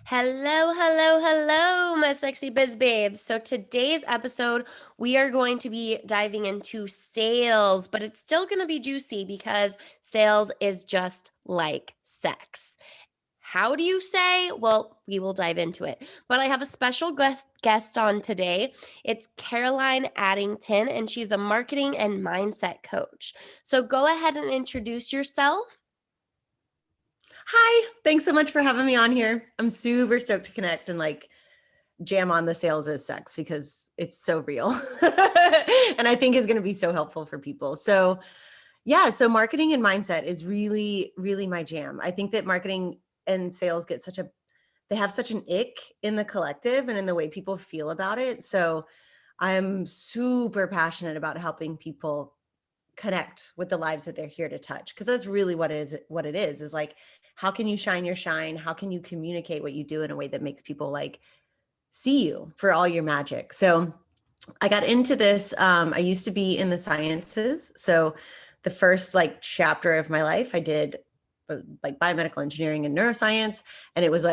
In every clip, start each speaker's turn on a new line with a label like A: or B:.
A: Hello, hello, hello, my sexy biz babes. So today's episode, we are going to be diving into sales, but it's still going to be juicy because sales is just like sex. How do you say? Well, we will dive into it. But I have a special guest on today. It's Caroline Addington, and she's a marketing and mindset coach. So go ahead and introduce yourself.
B: Hi, thanks so much for having me on here. I'm super stoked to connect and jam on the sales as sex because it's so real. And I think is going to be so helpful for people. So, yeah, so marketing and mindset is really, really my jam. I think that marketing and sales they have such an ick in the collective and in the way people feel about it. So, I'm super passionate about helping people connect with the lives that they're here to touch, because that's really what it is like, how can you shine your shine? How can you communicate what you do in a way that makes people see you for all your magic? So I got into this. I used to be in the sciences. So the first chapter of my life, I did biomedical engineering and neuroscience. And it was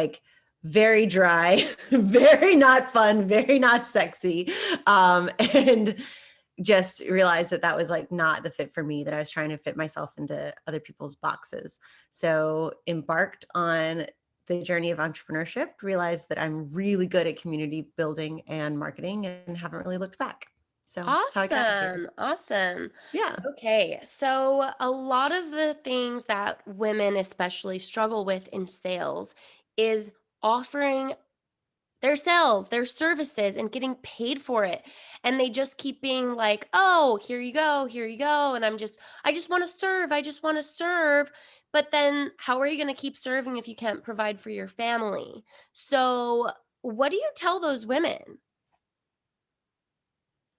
B: very dry, very not fun, very not sexy. And just realized that was not the fit for me, that I was trying to fit myself into other people's boxes. So embarked on the journey of entrepreneurship, realized that I'm really good at community building and marketing and haven't really looked back. So that's how I got here.
A: Awesome.
B: Yeah.
A: Okay, so a lot of the things that women especially struggle with in sales is offering their services and getting paid for it. And they just keep being like, "Oh, here you go, here you go." And I just want to serve, I just want to serve. But then how are you going to keep serving if you can't provide for your family? So, what do you tell those women?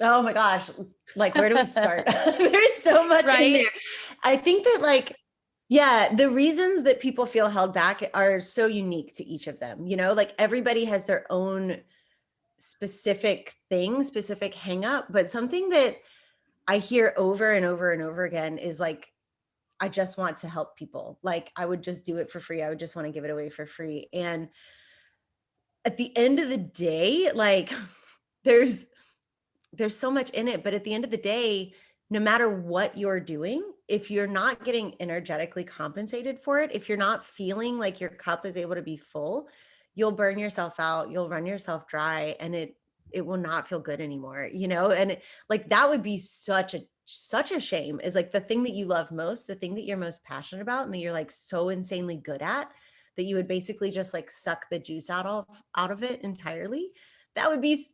B: Oh my gosh. Where do we start? There's so much in
A: Right?
B: there. I think that yeah, the reasons that people feel held back are so unique to each of them. Everybody has their own specific thing, specific hang up. But something that I hear over and over and over again is I just want to help people. I would just do it for free. I would just want to give it away for free. And at the end of the day, there's there's so much in it, but at the end of the day, no matter what you're doing, if you're not getting energetically compensated for it, if you're not feeling like your cup is able to be full, you'll burn yourself out, you'll run yourself dry, and it will not feel good anymore, and that would be such a shame, is the thing that you love most, the thing that you're most passionate about and that you're so insanely good at, that you would basically just suck the juice out of it entirely. That would be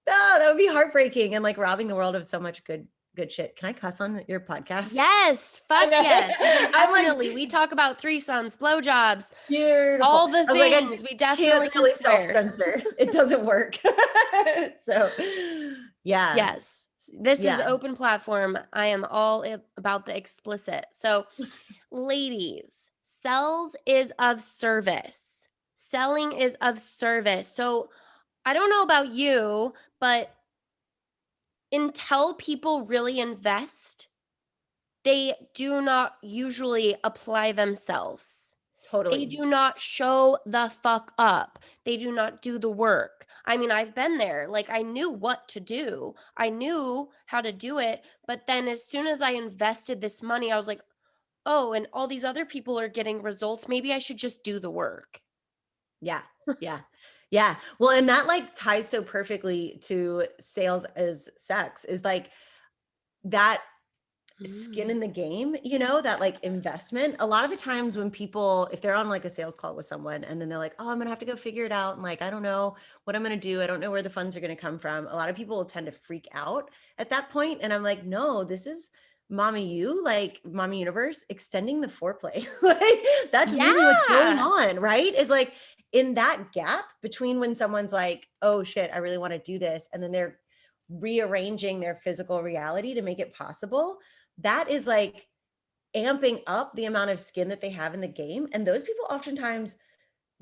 B: that would be heartbreaking and robbing the world of so much good shit. Can I cuss on your podcast?
A: Yes,
B: I
A: fuck
B: know.
A: yes. We can
B: I'm
A: definitely. We talk about threesomes, blowjobs,
B: beautiful.
A: all the
B: I was I
A: things. We definitely
B: can't
A: can
B: really
A: swear.
B: self-censor. It doesn't work. So yeah.
A: Yes. This is
B: Yeah.
A: open platform. I am all about the explicit. So, ladies, sells is of service. Selling is of service. So, I don't know about you, but until people really invest, they do not usually apply themselves. They
B: Totally.
A: do not show the fuck up. They do not do the work. I mean, I've been there. I knew what to do. I knew how to do it, but then as soon as I invested this money, I was like, "Oh, and all these other people are getting results. Maybe I should just do the work."
B: Yeah. Yeah. Yeah. Well, and that ties so perfectly to sales as sex, is that skin
A: Mm.
B: in the game, that investment. A lot of the times when people, if they're on a sales call with someone and then they're like, oh, I'm gonna have to go figure it out, and I don't know what I'm gonna do, I don't know where the funds are gonna come from, a lot of people will tend to freak out at that point. And I'm like, no, this is mommy universe extending the foreplay. That's really what's going
A: Yeah.
B: on, right? Is in that gap between when someone's like, oh shit, I really want to do this, and then they're rearranging their physical reality to make it possible. That is amping up the amount of skin that they have in the game. And those people oftentimes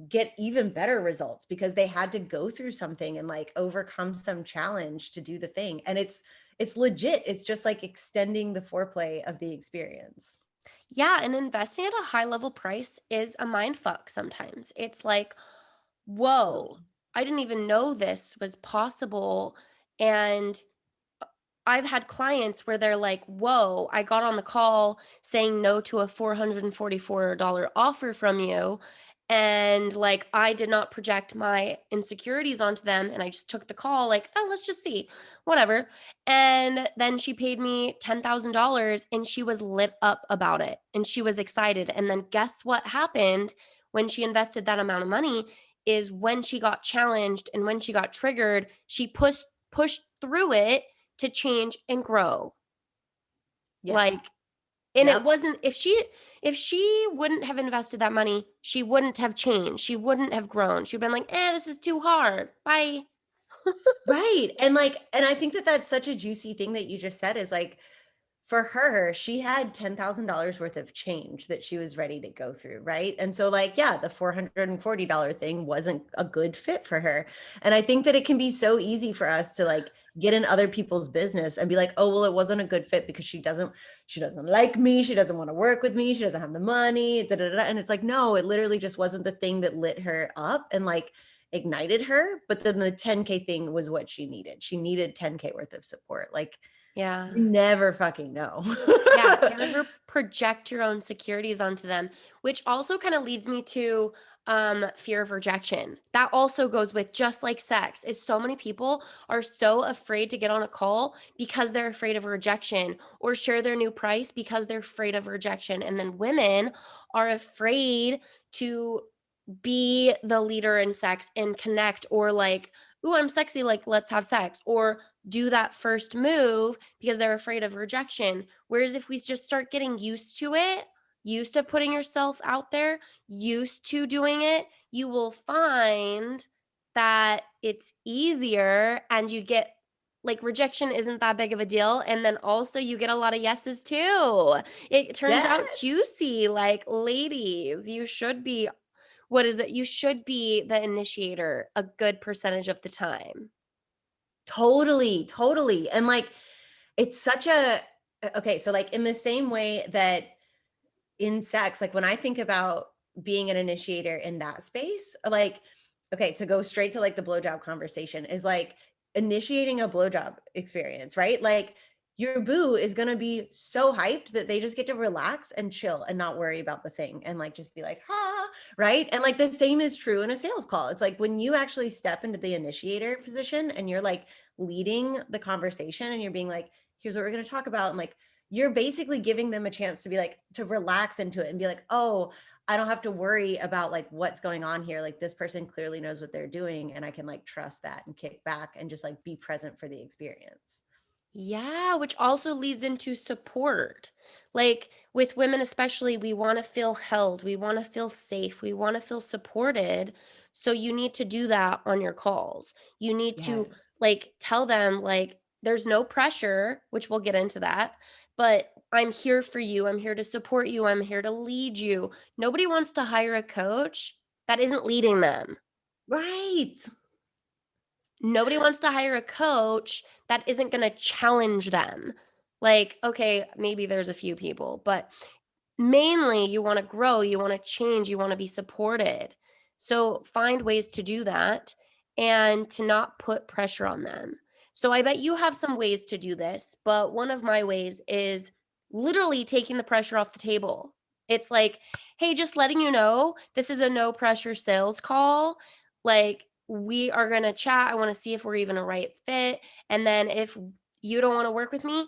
B: get even better results because they had to go through something and overcome some challenge to do the thing. And it's legit. It's just extending the foreplay of the experience.
A: Yeah, and investing at a high level price is a mind fuck sometimes. It's like, whoa, I didn't even know this was possible. And I've had clients where they're like, whoa, I got on the call saying no to a $444 offer from you. And like, I did not project my insecurities onto them. And I just took the call, like, oh, let's just see, whatever. And then she paid me $10,000 and she was lit up about it and she was excited. And then guess what happened when she invested that amount of money? Is when she got challenged and when she got triggered, she pushed through it to change and grow.
B: Yeah.
A: Like, and it
B: Yep.
A: wasn't, if she wouldn't have invested that money, she wouldn't have changed. She wouldn't have grown. She'd been like, this is too hard. Bye.
B: Right. And like, and I think that that's such a juicy thing that you just said is like, for her, she had $10,000 worth of change that she was ready to go through. Right. And so, like, yeah, the $440 thing wasn't a good fit for her. And I think that it can be so easy for us to like get in other people's business and be like, oh, well, it wasn't a good fit because she doesn't like me. She doesn't want to work with me. She doesn't have the money. Da, da, da. And it's like, no, it literally just wasn't the thing that lit her up and like ignited her. But then the 10K thing was what she needed. She needed 10K worth of support. Like,
A: Yeah.
B: you never fucking know.
A: Yeah, never project your own securities onto them, which also kind of leads me to fear of rejection. That also goes with just like sex. Is so many people are so afraid to get on a call because they're afraid of rejection or share their new price because they're afraid of rejection. And then women are afraid to be the leader in sex and connect or like, ooh, I'm sexy, like let's have sex, or do that first move because they're afraid of rejection. Whereas if we just start getting used to it, used to putting yourself out there, used to doing it, you will find that it's easier and you get like rejection isn't that big of a deal. And then also you get a lot of yeses too. It turns
B: Yeah,
A: out juicy. Like, ladies, you should be, what is it? You should be the initiator a good percentage of the time.
B: totally, totally. And like, it's such a, okay, so like in the same way that in sex, like when I think about being an initiator in that space, like, okay, to go straight to like the blowjob conversation is like initiating a blowjob experience, right? Like your boo is going to be so hyped that they just get to relax and chill and not worry about the thing and like just be like, ah, right? And like the same is true in a sales call. It's like when you actually step into the initiator position and you're like leading the conversation and you're being like, here's what we're going to talk about. And like, you're basically giving them a chance to be like, to relax into it and be like, oh, I don't have to worry about like what's going on here. Like this person clearly knows what they're doing and I can like trust that and kick back and just like be present for the experience.
A: Yeah, which also leads into support. Like with women, especially, we want to feel held, we want to feel safe, we want to feel supported. So you need to do that on your calls. You need to
B: Yes.
A: like tell them, like, there's no pressure, which we'll get into that, but I'm here for you. I'm here to support you. I'm here to lead you. Nobody wants to hire a coach that isn't leading them.
B: Right.
A: Nobody wants to hire a coach that isn't going to challenge them. Like, okay, maybe there's a few people, but mainly you want to grow, you want to change, you want to be supported. So find ways to do that and to not put pressure on them. So I bet you have some ways to do this, but one of my ways is literally taking the pressure off the table. It's like, hey, just letting you know this is a no pressure sales call. Like, we are going to chat. I want to see if we're even a right fit. And then if you don't want to work with me,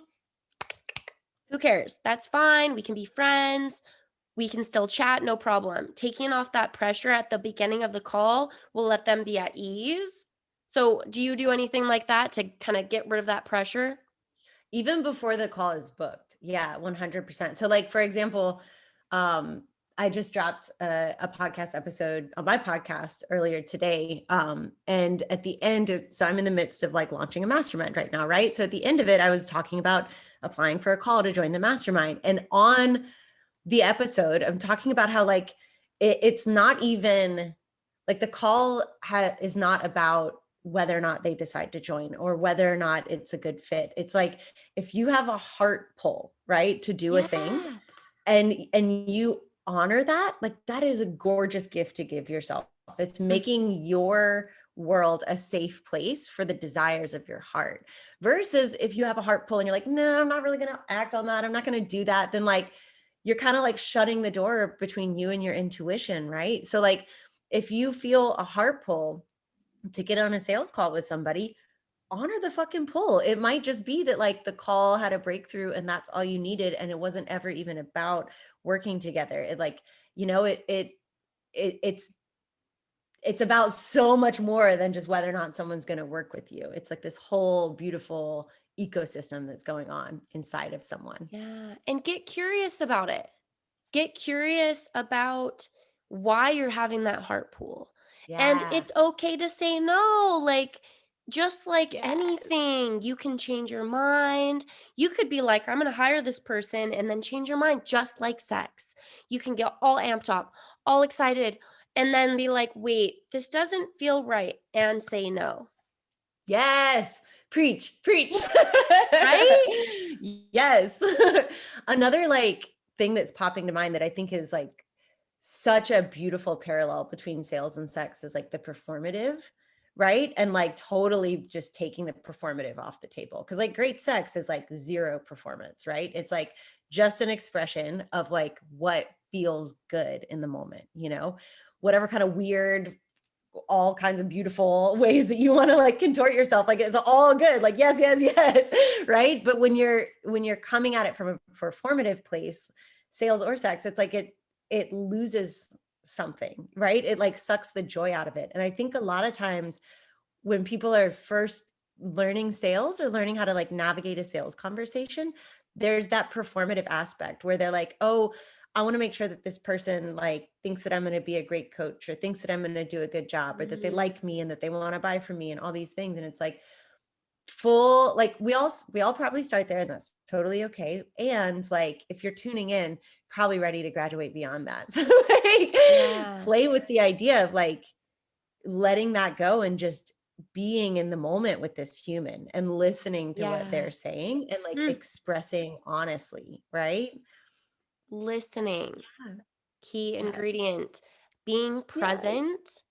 A: who cares? That's fine. We can be friends. We can still chat, no problem. Taking off that pressure at the beginning of the call will let them be at ease. So, do you do anything like that to kind of get rid of that pressure?
B: Even before the call is booked. Yeah, 100%. So like, for example, um, I just dropped a podcast episode on my podcast earlier today. And at the end, so I'm in the midst of like launching a mastermind right now, right? So at the end of it, I was talking about applying for a call to join the mastermind. And on the episode, I'm talking about how like it's not even like the call is not about whether or not they decide to join or whether or not it's a good fit. It's like if you have a heart pull, right, to do a thing
A: Yeah.
B: and you honor that, like that is a gorgeous gift to give yourself It's
A: Mm.
B: making your world a safe place for the desires of your heart. Versus if you have a heart pull and you're like, no, I'm not really going to act on that. I'm not going to do that. Then like, you're kind of like shutting the door between you and your intuition, right? So like, if you feel a heart pull to get on a sales call with somebody, honor the fucking pull. It might just be that like the call had a breakthrough and that's all you needed. And it wasn't ever even about working together. It like, you know, it's it's about so much more than just whether or not someone's going to work with you. It's like this whole beautiful ecosystem that's going on inside of someone.
A: Yeah. And get curious about it. Get curious about why you're having that heart pool. And
B: Yeah.
A: it's okay to say no. Like, just like
B: Yes.
A: anything, you can change your mind. You could be like, I'm going to hire this person and then change your mind, just like sex. You can get all amped up, all excited, and then be like, wait, this doesn't feel right, and say no.
B: Yes. Preach, preach.
A: Right?
B: Yes. Another like thing that's popping to mind that I think is like such a beautiful parallel between sales and sex is like the performative, right? And like totally just taking the performative off the table. Cause like great sex is like zero performance, right? It's like just an expression of like what feels good in the moment, you know? Whatever kind of weird, all kinds of beautiful ways that you want to like contort yourself, like it's all good, like yes, yes, yes. Right. But when you're coming at it from a performative place, sales or sex, it's like it loses something, right? It like sucks the joy out of it. And I think a lot of times when people are first learning sales or learning how to like navigate a sales conversation, there's that performative aspect where they're like, oh, I want to make sure that this person like thinks that I'm going to be a great coach or thinks that I'm going to do a good job or that they
A: Mhm.
B: like me and that they want to buy from me and all these things. And it's like full, like we all probably start there and that's totally okay. And like if you're tuning in, probably ready to graduate beyond that. So like
A: Yeah.
B: play with the idea of like letting that go and just being in the moment with this human and listening to what
A: Yeah.
B: they're saying and like
A: Mm.
B: expressing honestly, right?
A: Listening.
B: Yeah.
A: Key
B: Yes.
A: ingredient. Being
B: Yes.
A: present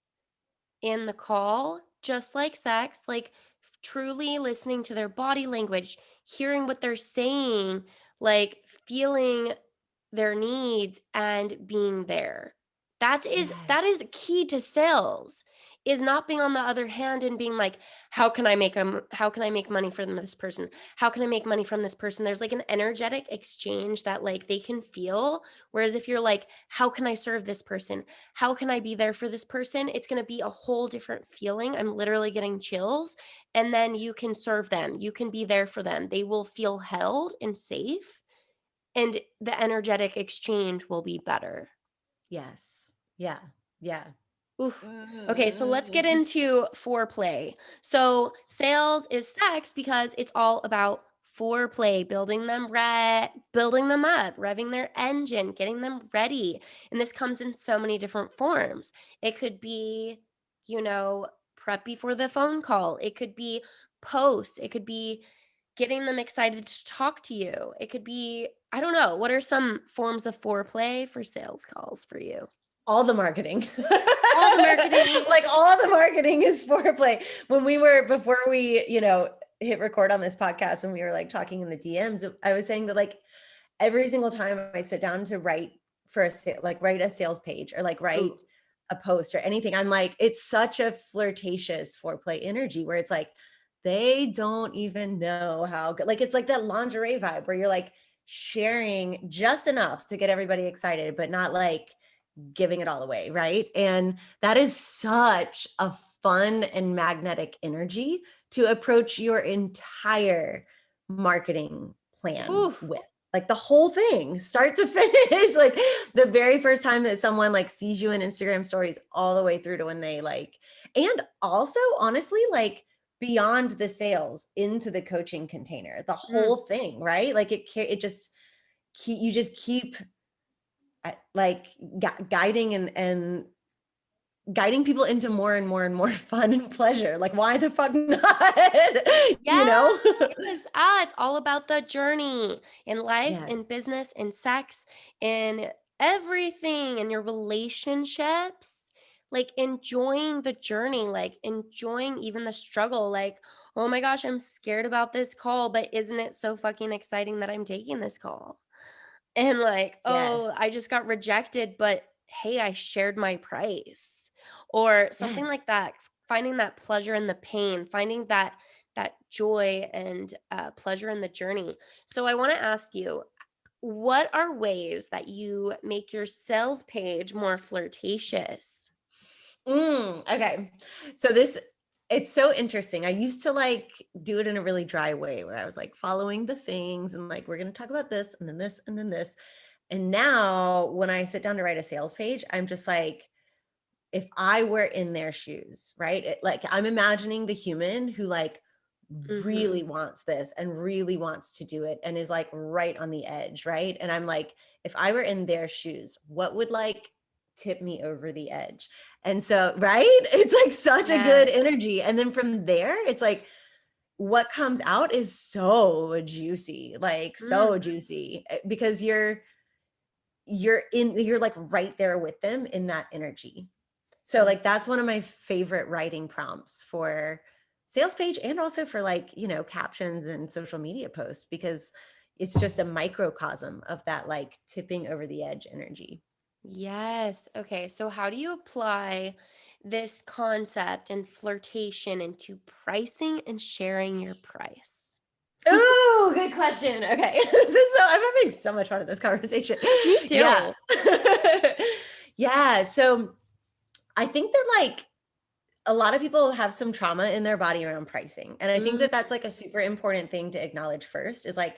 A: in the call, just like sex, like truly listening to their body language, hearing what they're saying, like feeling their needs and being there. That
B: Yes.
A: is key to sales. Is not being on the other hand and being like, how can I make money from this person? How can I make money from this person? There's like an energetic exchange that like they can feel. Whereas if you're like, how can I serve this person? How can I be there for this person? It's going to be a whole different feeling. I'm literally getting chills. And then you can serve them. You can be there for them. They will feel held and safe, and the energetic exchange will be better.
B: Yes. Yeah. Yeah.
A: Oof. Okay, so let's get
B: Mm.
A: into foreplay. So, sales is sex because it's all about foreplay, building them up, revving their engine, getting them ready. And this comes in so many different forms. It could be, you know, prep before the phone call. It could be post. It could be getting them excited to talk to you. It could be, I don't know, what are some forms of foreplay for sales calls for you?
B: All the marketing.
A: All the marketing.
B: Like all the marketing is foreplay. When we were, before we, hit record on this podcast, when we were like talking in the DMs, I was saying that like every single time I sit down to write like write a sales page or like write
A: Ooh.
B: a post or anything, I'm like, it's such a flirtatious foreplay energy where it's like, they don't even know how good, like, it's like that lingerie vibe where you're like sharing just enough to get everybody excited, but not like giving it all away, right? And that is such a fun and magnetic energy to approach your entire marketing plan
A: Ooh.
B: with. Like the whole thing, start to finish, like the very first time that someone like sees you in Instagram stories all the way through to when they like, and also honestly, like beyond the sales into the coaching container, the
A: Mm.
B: whole thing, right? Like it just you just keep like guiding and guiding people into more and more and more fun and pleasure. Like, why the fuck not? You
A: Yes.
B: know?
A: It's all about the journey in life,
B: Yes.
A: in business, in sex, in everything, in your relationships. like enjoying the journey, like enjoying even the struggle. Like, oh my gosh, I'm scared about this call, but isn't it so fucking exciting that I'm taking this call? And like, oh,
B: Yes.
A: I just got rejected, but hey, I shared my price or something
B: Yes.
A: like that. Finding that pleasure in the pain, finding that joy and pleasure in the journey. So I want to ask you, what are ways that you make your sales page more flirtatious?
B: Okay. So it's so interesting. I used to like do it in a really dry way where I was like following the things and like, we're going to talk about this and then this and then this. And now when I sit down to write a sales page, I'm just like, if I were in their shoes, right? Like I'm imagining the human who like
A: Mhm.
B: really wants this and really wants to do it and is like right on the edge, right? And I'm like, if I were in their shoes, what would like tip me over the edge? And so, right? It's like such a good
A: Yes.
B: energy. And then from there, it's like what comes out is so juicy, like so
A: Mm,
B: juicy because you're like right there with them in that energy. So
A: yeah.
B: like that's one of my favorite writing prompts for sales page and also for like, captions and social media posts because it's just a microcosm of that like tipping over the edge energy.
A: Yes. Okay. So, how do you apply this concept and flirtation into pricing and sharing your price?
B: Oh, good question. Okay. I'm having so much fun with this conversation.
A: Me
B: Yeah.
A: too.
B: Yeah. So I think that like a lot of people have some trauma in their body around pricing. And I think
A: Mm,
B: that that's like a super important thing to acknowledge first is like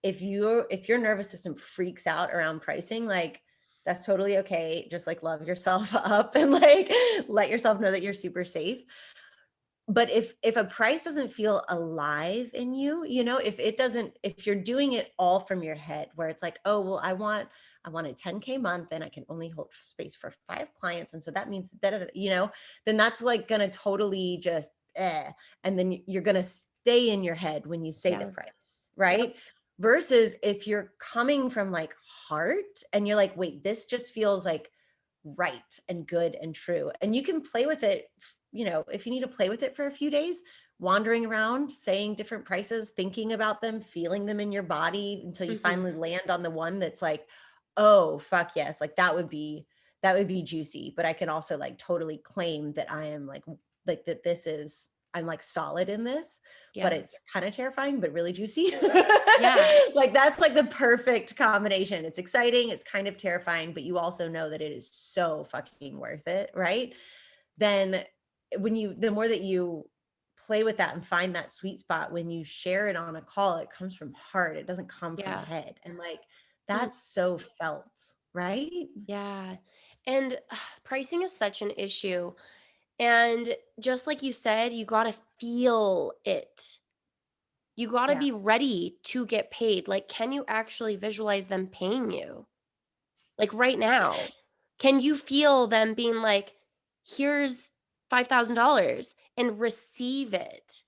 B: if your nervous system freaks out around pricing, like that's totally okay. Just like love yourself up and like let yourself know that you're super safe. But if a price doesn't feel alive in you, if you're doing it all from your head where it's like, oh, well, I want a 10K month and I can only hold space for 5 clients. And so that means then that's like gonna totally just and then you're gonna stay in your head when you say the
A: yeah.
B: price,
A: Yep.
B: right? Versus if you're coming from like heart and you're like, wait, this just feels like right and good and true. And you can play with it, if you need to play with it for a few days, wandering around, saying different prices, thinking about them, feeling them in your body until you
A: Hmm.
B: finally land on the one that's like, oh, fuck yes, like that would be juicy. But I can also like totally claim that I am like that I'm like solid in this, but
A: Yeah.
B: it's kind of terrifying, but really juicy.
A: Yeah.
B: Like that's like the perfect combination. It's exciting, it's kind of terrifying, but you also know that it is so fucking worth it, right? Then the more that you play with that and find that sweet spot when you share it on a call, it comes from heart. It doesn't come from
A: Yeah.
B: head. And like
A: Mm,
B: that's so felt, right?
A: yeah. And pricing is such an issue. And just like you said, you got to feel it. You got to
B: Yeah.
A: be ready to get paid. Like, can you actually visualize them paying you? Like right now, can you feel them being like, here's $5,000 and receive it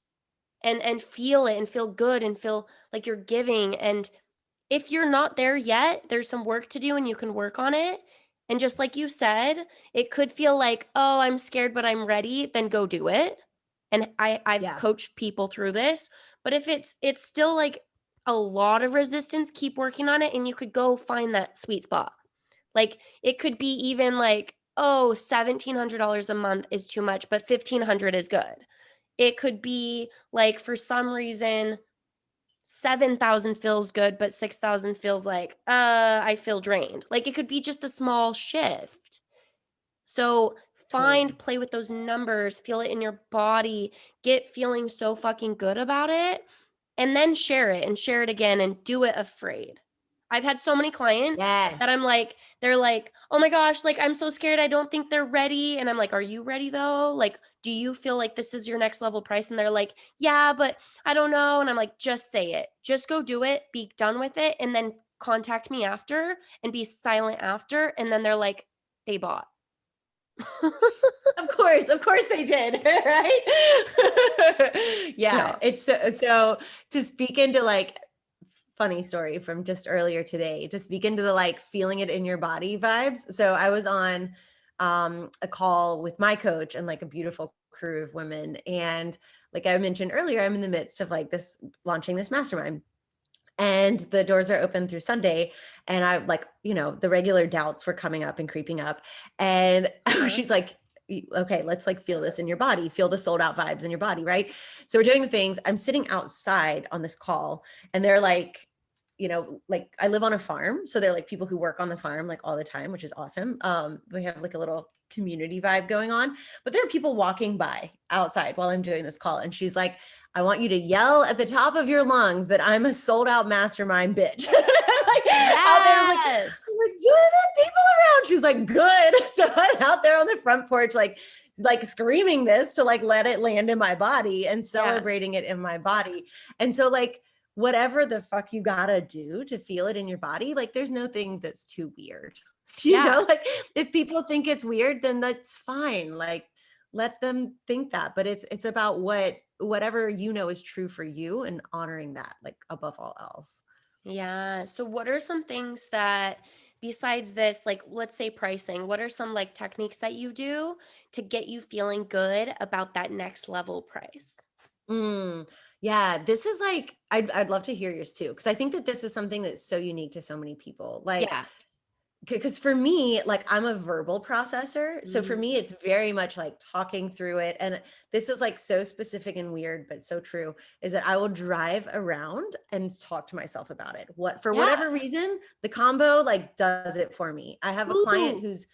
A: and feel it and feel good and feel like you're giving. And if you're not there yet, there's some work to do and you can work on it. And just like you said, it could feel like, oh, I'm scared, but I'm ready, then go do it. And I've
B: Yeah.
A: coached people through this. But if it's still like a lot of resistance, keep working on it and you could go find that sweet spot. Like it could be even like, oh, $1,700 a month is too much, but 1,500 is good. It could be like for some reason 7,000 feels good, but 6,000 feels like, I feel drained. Like it could be just a small shift. So
B: Totally.
A: play with those numbers, feel it in your body, get feeling so fucking good about it, and then share it and share it again and do it afraid. I've had so many clients
B: Yes.
A: that they're like, oh my gosh, like I'm so scared. I don't think they're ready. And I'm like, are you ready though? Like, do you feel like this is your next level price? And they're like, yeah, but I don't know. And I'm like, just say it. Just go do it. Be done with it. And then contact me after and be silent after. And then they're like, they bought.
B: Of course they did, right? Yeah,
A: Yeah.
B: it's so to speak into like funny story from just earlier today, to speak into the like feeling it in your body vibes. So I was on a call with my coach and like a beautiful crew of women. And like I mentioned earlier, I'm in the midst of like launching this mastermind. And the doors are open through Sunday. And I like, the regular doubts were coming up and creeping up. And
A: Uh-huh.
B: she's like, okay, let's like feel this in your body, feel the sold out vibes in your body. Right. So we're doing the things. I'm sitting outside on this call and they're like, like I live on a farm. So they're like people who work on the farm like all the time, which is awesome. We have like a little community vibe going on, but there are people walking by outside while I'm doing this call. And she's like, I want you to yell at the top of your lungs that I'm a sold out mastermind bitch. Like out there,
A: Yes.
B: there people around. She was like, good. So I'm out there on the front porch, like screaming this to like let it land in my body and
A: Yeah.
B: celebrating it in my body. And so like whatever the fuck you gotta do to feel it in your body, like there's no thing that's too weird.
A: Yeah.
B: Like if people think it's weird, then that's fine. Like let them think that. But it's about whatever is true for you and honoring that like above all else.
A: Yeah. So what are some things that besides this, like let's say pricing, what are some like techniques that you do to get you feeling good about that next level price?
B: Mm, yeah, this is like I'd love to hear yours too, because I think that this is something that's so unique to so many people. Like
A: Yeah.
B: because for me, like I'm a verbal processor. So for
A: Mm.
B: me, it's very much like talking through it. And this is like so specific and weird, but so true is that I will drive around and talk to myself about it. For
A: Yeah.
B: whatever reason, the combo like does it for me. I have a client
A: Ooh,
B: who's,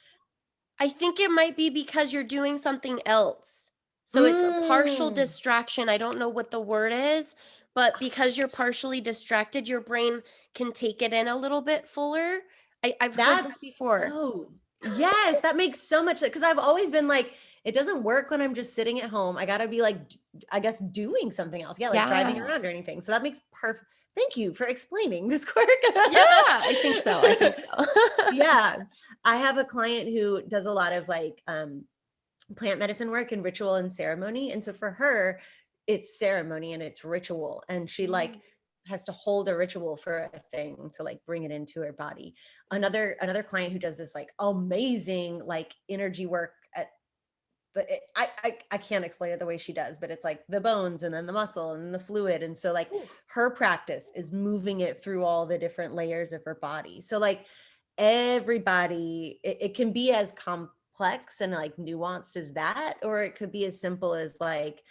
A: I think it might be because you're doing something else. So it's a partial
B: mm,
A: distraction. I don't know what the word is, but because you're partially distracted, your brain can take it in a little bit fuller. I've heard this
B: that's
A: before.
B: so, yes, that makes so much sense. Cause I've always been like, it doesn't work when I'm just sitting at home. I gotta be like, I guess doing something else. Yeah, like driving
A: Yeah.
B: around or anything. So that makes perfect. Thank you for explaining this quirk.
A: Yeah, I think so. I think so.
B: Yeah. I have a client who does a lot of like plant medicine work and ritual and ceremony. And so for her, it's ceremony and it's ritual. And she like
A: Mm,
B: has to hold a ritual for a thing to like bring it into her body.
A: mm.
B: Another client who does this like amazing like energy work at I can't explain it the way she does, but it's like the bones and then the muscle and the fluid. And so like
A: Ooh,
B: her practice is moving it through all the different layers of her body. So like everybody, it can be as complex and like nuanced as that, or it could be as simple as like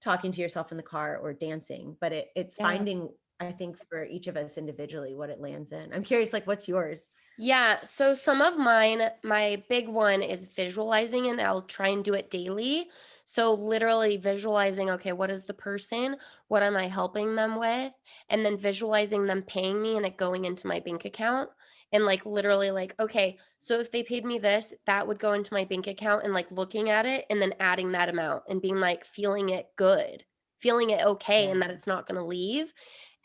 B: talking to yourself in the car or dancing. But it's
A: yeah.
B: finding, I think, for each of us individually what it lands in. I'm curious, like, what's yours?
A: Yeah, so some of mine, my big one is visualizing, and I'll try and do it daily. So literally visualizing, okay, what is the person? What am I helping them with? And then visualizing them paying me and it going into my bank account. And like literally like, okay, so if they paid me this, that would go into my bank account and like looking at it and then adding that amount and being like feeling it good, feeling it okay and that
B: Yeah.
A: it's not going to leave.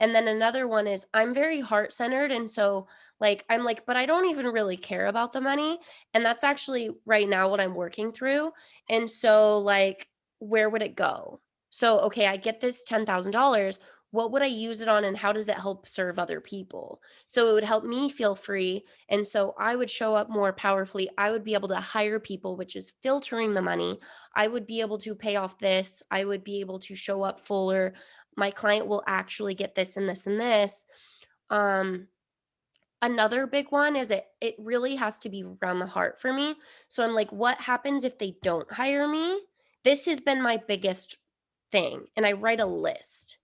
A: And then another one is I'm very heart centered. And so like, I'm like, but I don't even really care about the money. And that's actually right now what I'm working through. And so, like, where would it go? So, okay, I get this $10,000. What would I use it on and how does it help serve other people? So, it would help me feel free. And so, I would show up more powerfully. I would be able to hire people, which is filtering the money. I would be able to pay off this. I would be able to show up fuller. My client will actually get this and this and this. Um, Another big one is it really has to be around the heart for me. So I'm like, what happens if they don't hire me? This has been my biggest thing. And I write a list.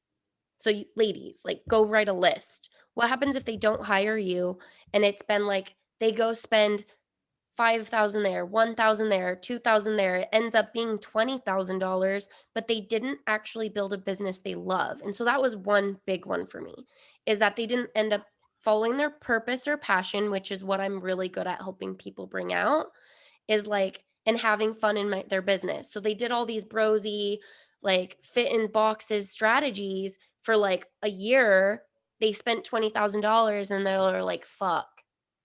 A: So you, ladies, like go write a list. What happens if they don't hire you and it's been like they go spend 5,000 there, 1,000 there, 2,000 there. It ends up being $20,000, but they didn't actually build a business they love. And so that was one big one for me is that they didn't end up following their purpose or passion, which is what I'm really good at helping people bring out, is like and having fun in their business. So they did all these brosy like fit in boxes strategies for like a year. They spent $20,000 and they're like, fuck,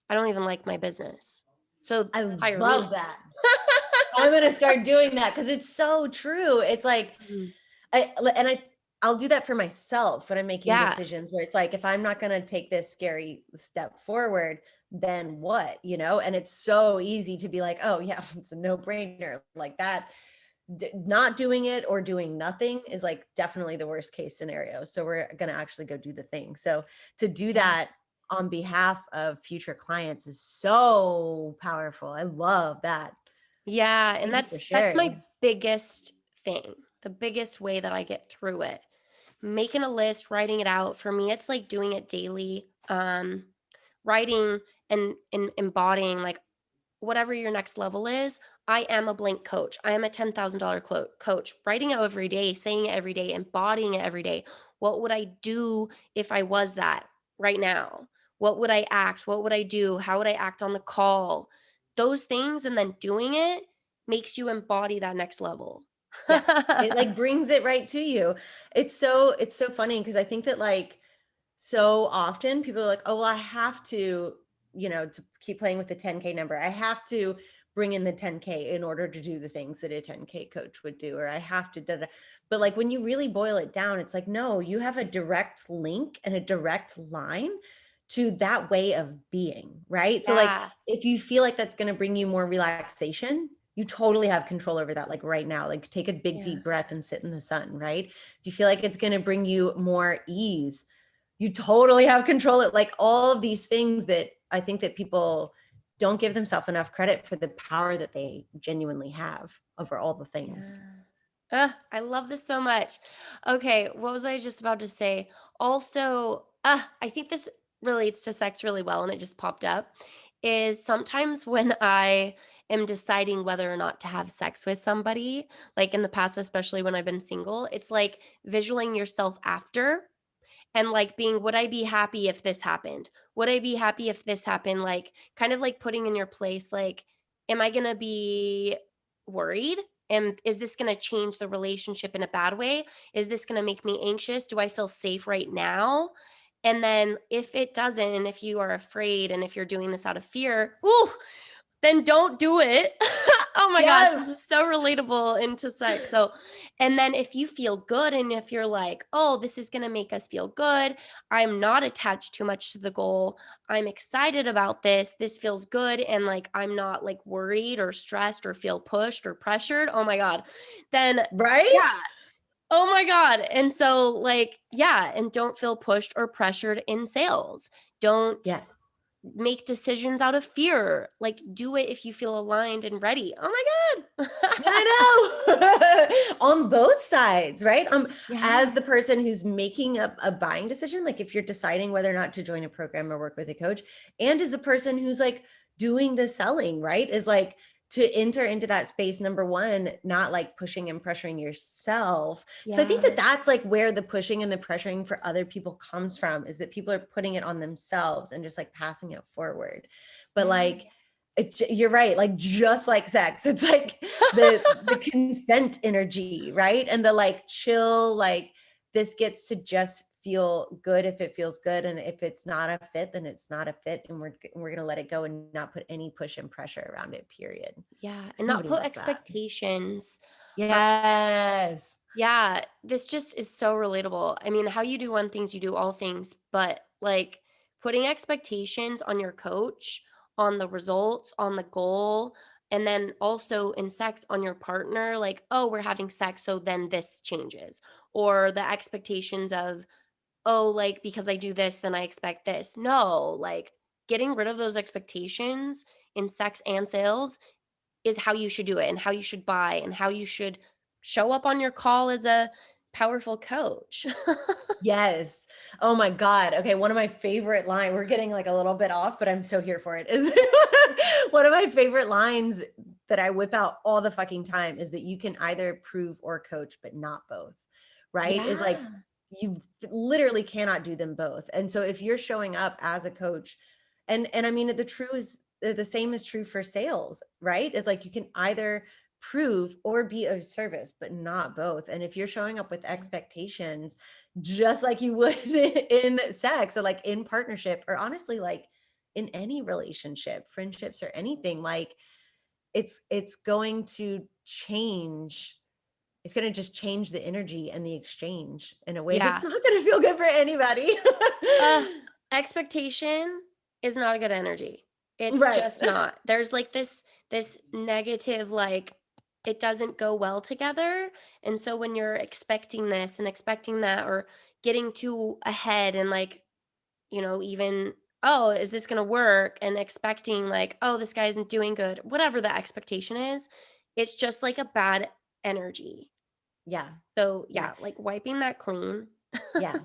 A: I don't even like my business. So
B: I
A: hire
B: love
A: me.
B: that. I'm gonna start doing that because it's so true. It's like
A: Mhm.
B: I'll do that for myself when I'm making
A: Yeah.
B: decisions where it's like if I'm not gonna take this scary step forward, then what, and it's so easy to be like, oh yeah, it's a no-brainer like that. Not doing it or doing nothing is like definitely the worst case scenario. So we're going to actually go do the thing. So to do
A: Yeah.
B: that on behalf of future clients is so powerful. I love that.
A: Yeah, and
B: Thank you for
A: that's my
B: sharing.
A: biggest thing. The biggest way that I get through it. Making a list, writing it out. For me, it's like doing it daily. Writing and embodying like whatever your next level is. I am a blank coach. I am a $10,000 coach. Writing it every day, saying it every day, embodying it every day. What would I do if I was that right now? What would I act? What would I do? How would I act on the call? Those things and then doing it makes you embody that next level.
B: Yeah. It like brings it right to you. It's so funny because I think that like so often people are like, oh, well, I have to, to keep playing with the 10K number. I have to bring in the 10K in order to do the things that a 10K coach would do, or I have to, da, da. But like when you really boil it down, it's like, no, you have a direct link and a direct line to that way of being, right? So like
A: Yeah.
B: if you feel like that's going to bring you more relaxation, you totally have control over that. Like right now, like take a big
A: Yeah.
B: deep breath and sit in the sun, right? If you feel like it's going to bring you more ease, you totally have control of like all of these things that I think that people don't give themselves enough credit for the power that they genuinely have over all the things.
A: Yeah. I love this so much. Okay, what was I just about to say? Also, I think this relates to sex really well, and it just popped up. Is sometimes when I am deciding whether or not to have sex with somebody, like in the past, especially when I've been single, it's like visualizing yourself after and like being, would I be happy if this happened? Would I be happy if this happened? Like, kind of like putting in your place, like, am I going to be worried? And is this going to change the relationship in a bad way? Is this going to make me anxious? Do I feel safe right now? And then if it doesn't, and if you are afraid, and if you're doing this out of fear, ooh, then don't do it. Oh my gosh, this
B: Yes.
A: is so relatable into sex. So, and then if you feel good and if you're like, oh, this is going to make us feel good, I'm not attached too much to the goal. I'm excited about this. This feels good. And like, I'm not like worried or stressed or feel pushed or pressured. Oh my God. Then,
B: Right?
A: yeah. Oh my God. And so, like, yeah. And don't feel pushed or pressured in sales. Don't
B: Yes.
A: make decisions out of fear. Like, do it if you feel aligned and ready. Oh my God.
B: I know. On both sides, right? As
A: Yeah.
B: the person who's making a buying decision, like if you're deciding whether or not to join a program or work with a coach, and as the person who's like doing the selling, right? Is like to enter into that space, number one, not like pushing and pressuring yourself. So I think
A: Yeah.
B: that that's like where the pushing and the pressuring for other people comes from, is that people are putting it on themselves and just like passing it forward. But
A: Yeah.
B: like, you're right, like just like sex, it's like the consent energy, right? And the like chill, like this gets to just feel good if it feels good, and if it's not a fit, then it's not a fit, and we're going to let it go and not put any push and pressure around it, period,
A: Yeah. And
B: because
A: not
B: nobody
A: put
B: wants that.
A: expectations.
B: Yes.
A: Yeah, this just is so relatable. I mean, how you do one things, you do all things, but like putting expectations on your coach, on the results, on the goal, and then also in sex on your partner, like, oh, we're having sex, so then this changes. Or the expectations of, oh, like, because I do this, then I expect this. No, like getting rid of those expectations in sex and sales is how you should do it and how you should buy and how you should show up on your call as a powerful coach.
B: Yes. Oh my God. Okay. One of my favorite line, we're getting like a little bit off, but I'm so here for it, is one of my favorite lines that I whip out all the fucking time is that you can either prove or coach, but not both. Right. Is like,
A: Yeah.
B: you literally cannot do them both. And so if you're showing up as a coach, and I mean, the same is true for sales, right? Is like, you can either prove or be of service, but not both. And if you're showing up with expectations, just like you would in sex or like in partnership, or honestly, like in any relationship, friendships or anything, like it's going to change. It's going to just change the energy and the exchange in a way that's
A: Yeah.
B: not going to feel good for anybody.
A: Uh, expectation is not a good energy. It's
B: Right.
A: just not. There's like this negative, like, it doesn't go well together. And so when you're expecting this and expecting that, or getting too ahead and like, even, oh, is this going to work? And expecting like, oh, this guy isn't doing good, whatever the expectation is, it's just like a bad energy.
B: Yeah.
A: So
B: Yeah.
A: yeah, like wiping that clean.
B: Yeah.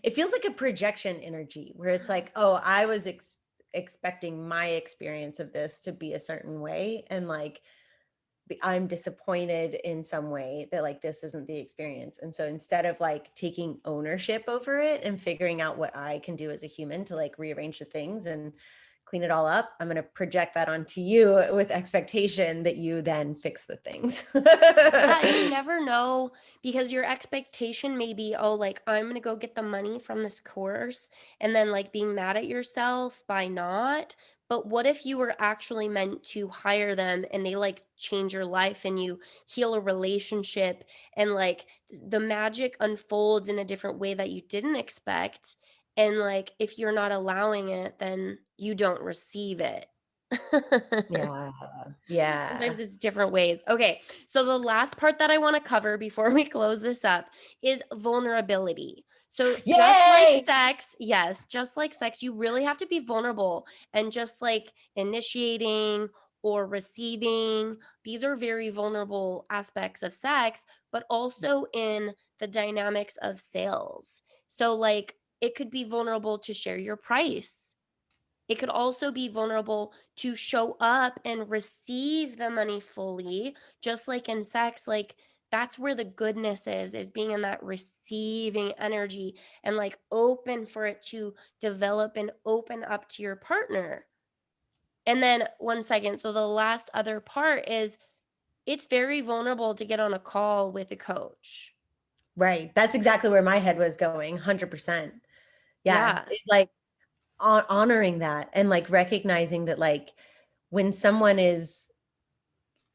B: It feels like a projection energy where it's like, oh, I was expecting my experience of this to be a certain way. And like, I'm disappointed in some way that like this isn't the experience. And so instead of like taking ownership over it and figuring out what I can do as a human to like rearrange the things and clean it all up, I'm going to project that onto you with expectation that you then fix the things.
A: Yeah, and you never know, because your expectation may be, oh, like, I'm gonna go get the money from this course, and then like being mad at yourself by not. But what if you were actually meant to hire them and they like change your life and you heal a relationship, and like the magic unfolds in a different way that you didn't expect? And like, if you're not allowing it, then you don't receive it.
B: Yeah. Yeah.
A: Sometimes it's different ways. Okay, so the last part that I want to cover before we close this up is vulnerability. So, just like
B: Yay.
A: sex, yes, just like sex, you really have to be vulnerable. And just like initiating or receiving, these are very vulnerable aspects of sex, but also in the dynamics of sales. So, like, it could be vulnerable to share your price. It could also be vulnerable to show up and receive the money fully, just like in sex. Like, that's where the goodness is being in that receiving energy, and like open for it to develop and open up to your partner. And then, one second. So, the last other part is, it's very vulnerable to get on a call with a coach.
B: Right. That's exactly where my head was going. 100%. Yeah.
A: Yeah.
B: It's like honoring that and like recognizing that like when someone is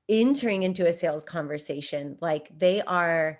B: entering into a sales conversation, like they are,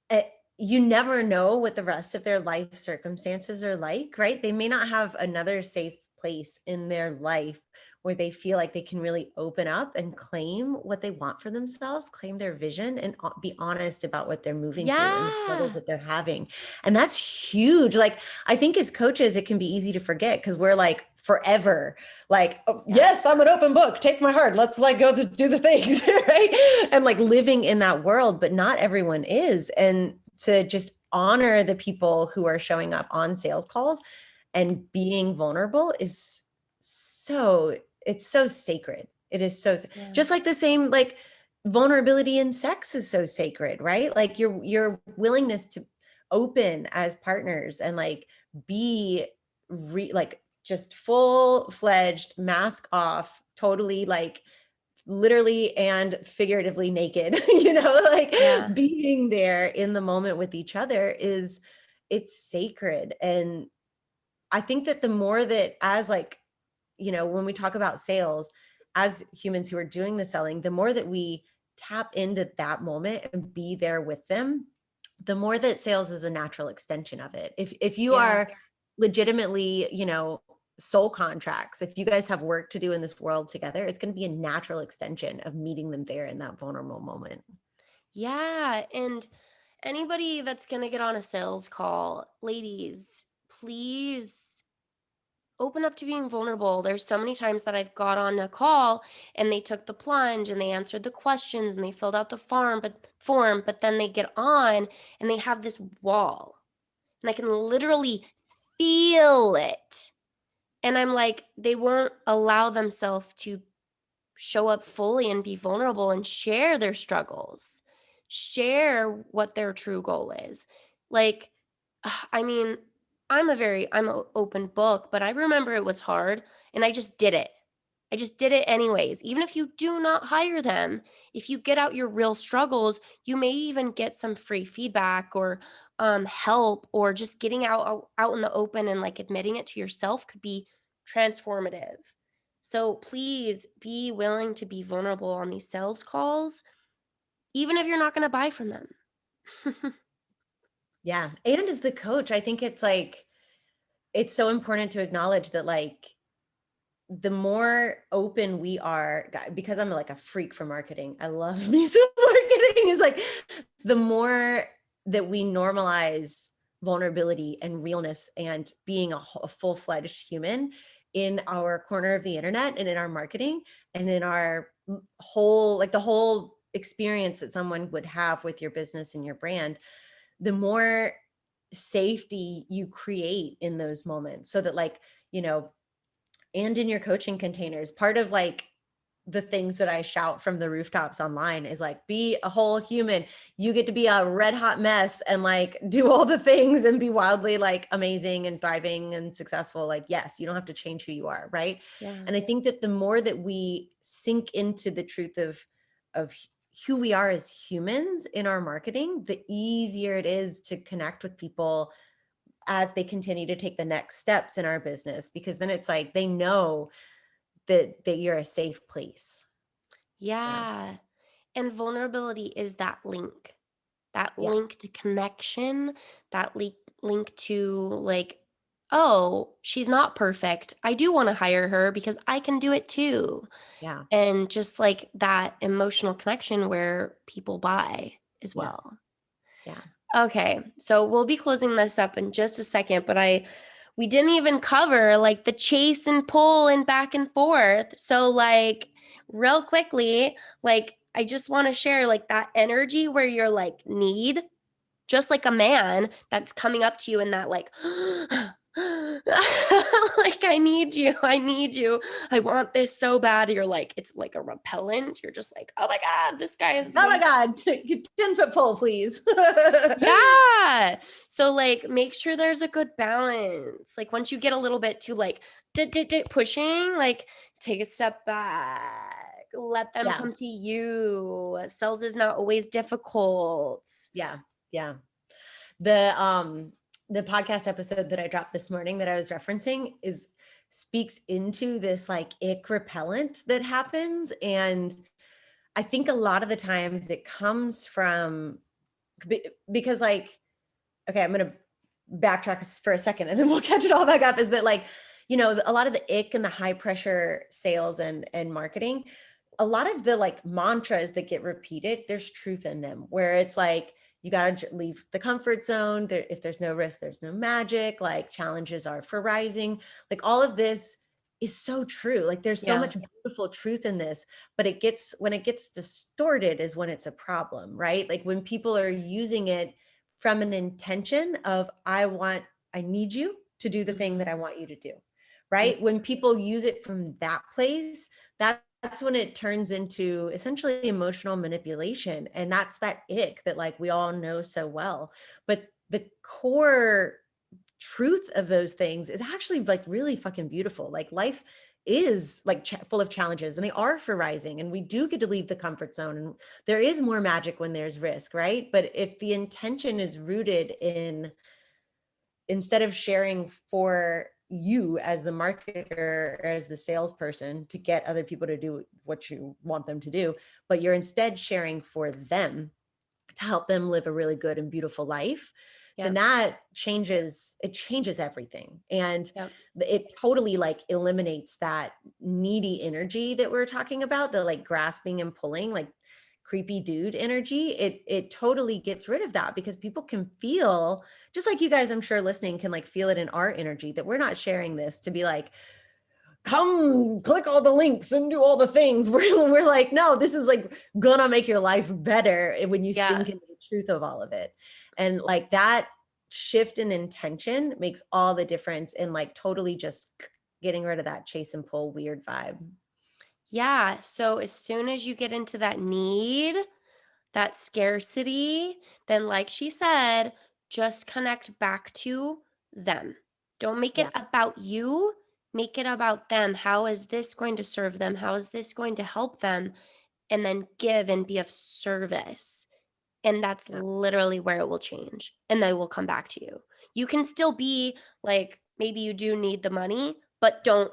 B: eh, you never know what the rest of their life circumstances are like, right? They may not have another safe place in their life where they feel like they can really open up and claim what they want for themselves, claim their vision, and be honest about what they're moving through and the struggles
A: Yeah.
B: that they're having. And that's huge. Like, I think as coaches, it can be easy to forget because we're like forever like, oh,
A: Yeah.
B: yes, I'm an open book. Take my heart. Let's like go do the things, right? And like living in that world, but not everyone is. And to just honor the people who are showing up on sales calls and being vulnerable is so, it's so sacred. It is so,
A: Yeah.
B: just like the same, like vulnerability in sex is so sacred, right? Like your willingness to open as partners and like be like just full-fledged mask off, totally like literally and figuratively naked, like
A: Yeah.
B: being there in the moment with each other is, it's sacred. And I think that the more that as like, when we talk about sales as humans who are doing the selling, the more that we tap into that moment and be there with them, the more that sales is a natural extension of it. If you
A: Yeah.
B: are legitimately, soul contracts, if you guys have work to do in this world together, it's going to be a natural extension of meeting them there in that vulnerable moment.
A: Yeah, and anybody that's going to get on a sales call, ladies, please open up to being vulnerable. There's so many times that I've got on a call and they took the plunge and they answered the questions and they filled out the form, but then they get on and they have this wall. And I can literally feel it. And I'm like, they won't allow themselves to show up fully and be vulnerable and share their struggles, share what their true goal is. Like, I mean, I'm an open book, but I remember it was hard and I just did it. I just did it anyways. Even if you do not hire them, if you get out your real struggles, you may even get some free feedback or help, or just getting out in the open and like admitting it to yourself could be transformative. So please be willing to be vulnerable on these sales calls, even if you're not going to buy from them.
B: Yeah. And as the coach, I think it's like, it's so important to acknowledge that like the more open we are, because I'm like a freak for marketing. I love me some marketing. Is like the more that we normalize vulnerability and realness and being a full-fledged human in our corner of the internet and in our marketing and in our whole, like the whole experience that someone would have with your business and your brand, the more safety you create in those moments. So that like, and in your coaching containers, part of like the things that I shout from the rooftops online is like, be a whole human. You get to be a red hot mess and like do all the things and be wildly like amazing and thriving and successful. Like, yes, you don't have to change who you are. Right.
A: Yeah.
B: And I think that the more that we sink into the truth of who we are as humans in our marketing, the easier it is to connect with people as they continue to take the next steps in our business, because then it's like they know that you're a safe place. Yeah.
A: Yeah. And vulnerability is that
B: Yeah.
A: link to connection, that link to like, oh, she's not perfect. I do want to hire her because I can do it too.
B: Yeah.
A: And just like that emotional connection where people buy as
B: Yeah.
A: well.
B: Yeah.
A: Okay, so we'll be closing this up in just a second, but we didn't even cover like the chase and pull and back and forth. So like real quickly, like I just want to share like that energy where you're like need, just like a man that's coming up to you in that like like I need you, I want this so bad. You're like, it's like a repellent. You're just like, oh my god, this guy is
B: Oh my
A: way.
B: God. 10-foot pole, please.
A: Yeah. So like make sure there's a good balance. Like once you get a little bit too like pushing, like take a step back. Let them
B: Yeah.
A: come to you. Sales is not always difficult.
B: Yeah. Yeah. The podcast episode that I dropped this morning that I was referencing speaks into this like ick repellent that happens. And I think a lot of the times it comes from because like, okay, I'm going to backtrack for a second and then we'll catch it all back up, is that like, a lot of the ick and the high pressure sales and marketing, a lot of the like mantras that get repeated, there's truth in them, where it's like, you got to leave the comfort zone. If there's no risk, there's no magic. Like challenges are for rising. Like all of this is so true. Like there's so
A: Yeah.
B: much beautiful truth in this, but when it gets distorted is when it's a problem, right? Like when people are using it from an intention of, I need you to do the thing that I
A: Mhm.
B: want you to do,
A: Yeah.
B: right? When people use it from that place, that's when it turns into essentially emotional manipulation. And that's that ick that like we all know so well. But the core truth of those things is actually like really fucking beautiful. Like life is like full of challenges, and they are for rising, and we do get to leave the comfort zone, and there is more magic when there's risk, right? But if the intention is rooted in, instead of sharing for you as the marketer or as the salesperson to get other people to do what you want them to do, but you're instead sharing for them to help them live a really good and beautiful life, then
A: Yep.
B: it changes everything. And
A: Yep.
B: it totally like eliminates that needy energy that we're talking about, the like grasping and pulling, like creepy dude energy. It totally gets rid of that, because people can feel, just like you guys, I'm sure listening, can like feel it in our energy, that we're not sharing this to be like, come click all the links and do all the things. We're like, no, this is like gonna make your life better when you
A: Yeah.
B: sink into the truth of all of it. And like that shift in intention makes all the difference in like totally just getting rid of that chase and pull weird vibe.
A: Yeah. So as soon as you get into that need, that scarcity, then like she said, just connect back to them. Don't make it
B: Yeah.
A: about you, make it about them. How is this going to serve them? How is this going to help them? And then give and be of service. And that's
B: Yeah.
A: literally where it will change. And they will come back to you. You can still be like, maybe you do need the money, but don't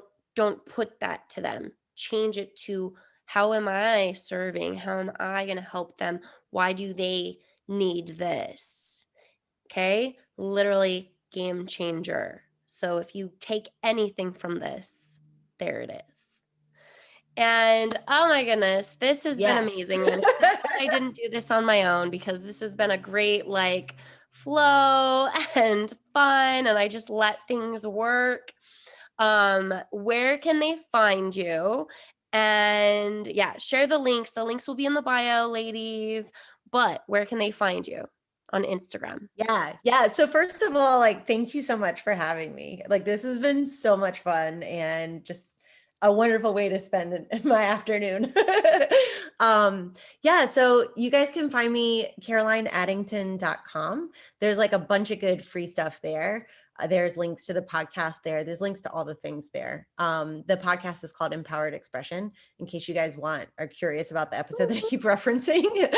A: put that to them. Change it to, how am I serving? How am I going to help them? Why do they need this? Okay? Literally game changer. So if you take anything from this, There it is. And oh my goodness, this has been
B: Yes.
A: amazing. I'm so glad I didn't do this on my own because this has been a great like flow and fun, and I just let things work. Where can they find you? And yeah, share the links. The links will be in the bio, ladies. But where can they find you? On Instagram.
B: Yeah. Yeah. So first of all, like, thank you so much for having me. Like, this has been so much fun and just a wonderful way to spend my afternoon. Yeah. So you guys can find me carolineaddington.com. There's like a bunch of good free stuff there. There's links to the podcast there. There's links to all the things there. The podcast is called Empowered Expression, in case you guys are curious about the episode that I keep referencing.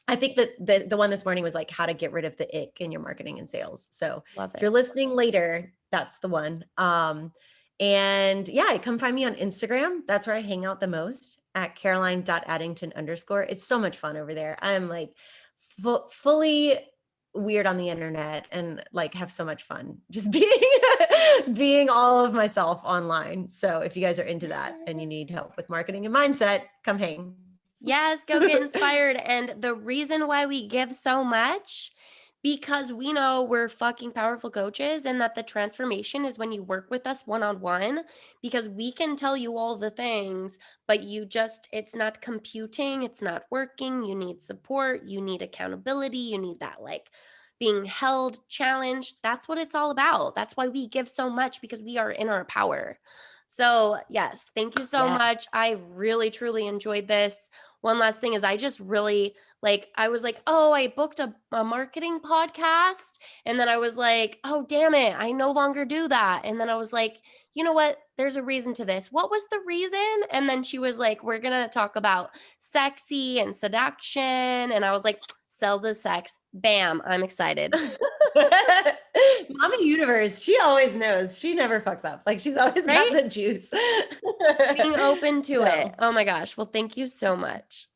B: I think that the one this morning was like how to get rid of the ick in your marketing and sales. So
A: Love
B: if
A: it.
B: you're listening later, that's the one. And yeah, come find me on Instagram. That's where I hang out the most, at caroline.addington_. It's so much fun over there. I'm like fully weird on the internet and like have so much fun just being all of myself online. So if you guys are into that and you need help with marketing and mindset, come hang.
A: Yes, go get inspired. And the reason why we give so much, because we know we're fucking powerful coaches and that the transformation is when you work with us one-on-one, because we can tell you all the things, but it's not computing, it's not working. You need support, you need accountability, you need that like being held, challenged. That's what it's all about. That's why we give so much, because we are in our power. So, yes, thank you so
B: Yeah.
A: much. I really, truly enjoyed this. One last thing is I just really I was like, oh, I booked a marketing podcast. And then I was like, oh, damn it. I no longer do that. And then I was like, you know what? There's a reason to this. What was the reason? And then she was like, we're going to talk about sexy and seduction. And I was like, sales is sex. Bam. I'm excited.
B: Mama Universe, she always knows. She never fucks up. Like, she's always got
A: Right?
B: the juice.
A: Being open to
B: So,
A: it. Oh my gosh. Well, thank you so much.